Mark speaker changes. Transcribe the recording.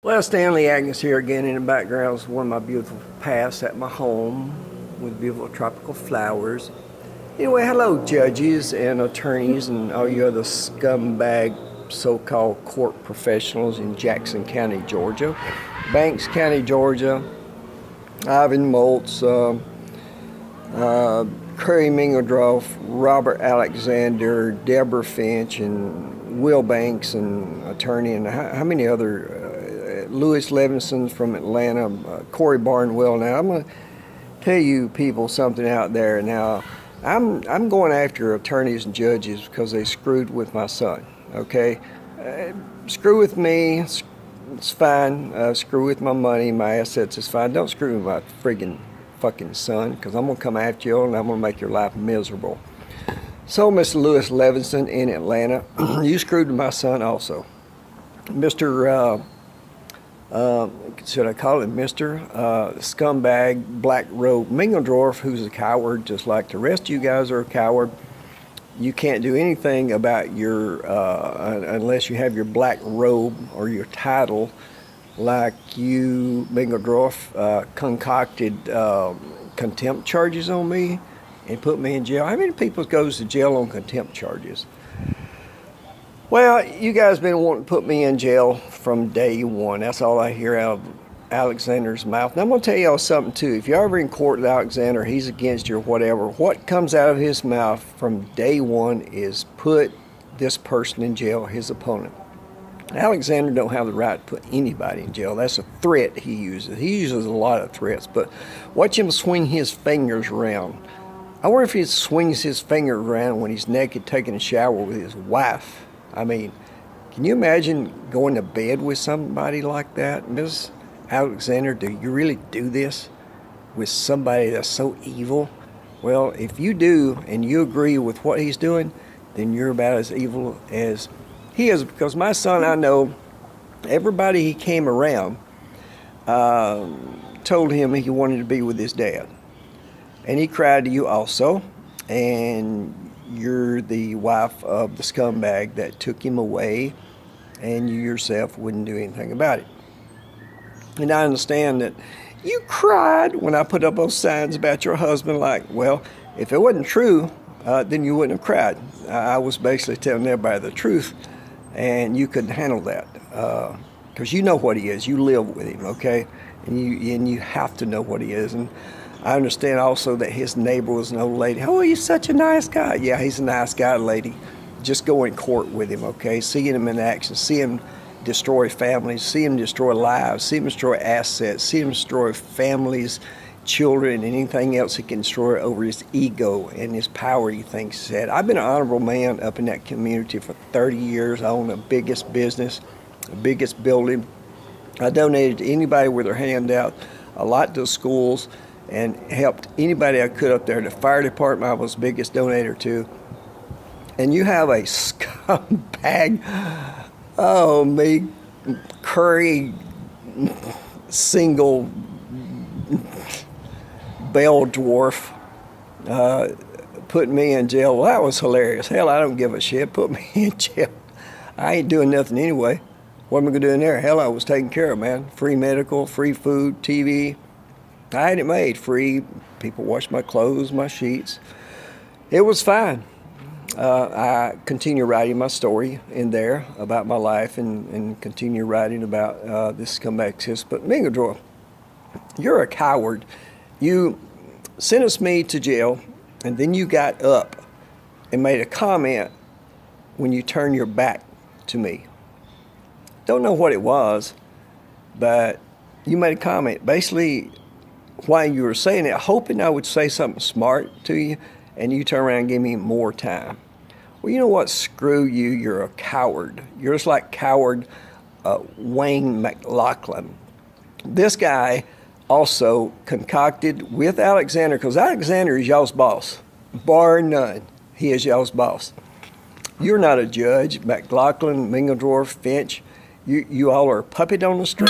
Speaker 1: Well, Stanley Agnes here again. In the background is one of my beautiful paths at my home with beautiful tropical flowers. Anyway, hello judges and attorneys and all you other scumbag so-called court professionals in Jackson County, Georgia, Banks County, Georgia, Ivan Moltz, Curry Mingledroff, Robert Alexander, Deborah Finch, and Will Banks, and attorney, and how many other Louis Levinson from Atlanta, Corey Barnwell. Now I'm going to tell you people something out there. Now I'm going after attorneys and judges because they screwed with my son. Okay, screw with me, it's fine. Screw with my money, my assets is fine. Don't screw with my friggin' fucking son, because I'm gonna come after you and I'm gonna make your life miserable. So, Mr. Louis Levinson in Atlanta, you screwed with my son also. Mr. Should I call him Mr. Scumbag Black Robe Mingledorf, who's a coward just like the rest of you guys are a coward. You can't do anything about your, unless you have your black robe or your title, like you, Mingledorf, concocted contempt charges on me and put me in jail. How many people goes to jail on contempt charges? Well, you guys been wanting to put me in jail from day one. That's all I hear out of Alexander's mouth. And I'm going to tell y'all something too. If you're ever in court with Alexander, he's against you or whatever, what comes out of his mouth from day one is put this person in jail, his opponent. Alexander don't have the right to put anybody in jail. That's a threat he uses. He uses a lot of threats, but watch him swing his fingers around. I wonder if he swings his fingers around when he's naked taking a shower with his wife. I mean, can you imagine going to bed with somebody like that? Ms. Alexander, do you really do this with somebody that's so evil? Well, if you do and you agree with what he's doing, then you're about as evil as he is, because my son, I know, everybody he came around told him he wanted to be with his dad. And he cried to you also, and you're the wife of the scumbag that took him away, and you yourself wouldn't do anything about it. And I understand that you cried when I put up those signs about your husband, like, well, if it wasn't true, then you wouldn't have cried. I was basically telling everybody the truth, and you couldn't handle that, because you know what he is. You live with him, okay? And you have to know what he is. And I understand also that his neighbor was an old lady. Oh, he's such a nice guy. Yeah, he's a nice guy, lady. Just go in court with him, okay? See him in action. See him destroy families. See him destroy lives. See him destroy assets. See him destroy families, children, and anything else he can destroy over his ego and his power he thinks he had. I've been an honorable man up in that community for 30 years. I own the biggest business, the biggest building. I donated to anybody with their hand out, a lot to schools, and helped anybody I could up there. The fire department I was the biggest donator to. And you have a scumbag, oh me, Curry single bell dwarf, put me in jail. Well, that was hilarious. Hell, I don't give a shit. Put me in jail. I ain't doing nothing anyway. What am I gonna do in there? Hell, I was taken care of, man. Free medical, free food, TV. I had it made. Free. People washed my clothes, my sheets. It was fine. I continue writing my story in there about my life, and continue writing about this scumbag sis. But Mingledorf, you're a coward. You sentenced me to jail, and then you got up and made a comment when you turned your back to me. Don't know what it was, but you made a comment basically while you were saying it, hoping I would say something smart to you, and you turn around and give me more time. Well, you know what? Screw you. You're a coward. You're just like coward Wayne McLaughlin. This guy also concocted with Alexander, because Alexander is y'all's boss, bar none. He is y'all's boss. You're not a judge. McLaughlin, Mingledorf, Finch, you all are a puppet on the string.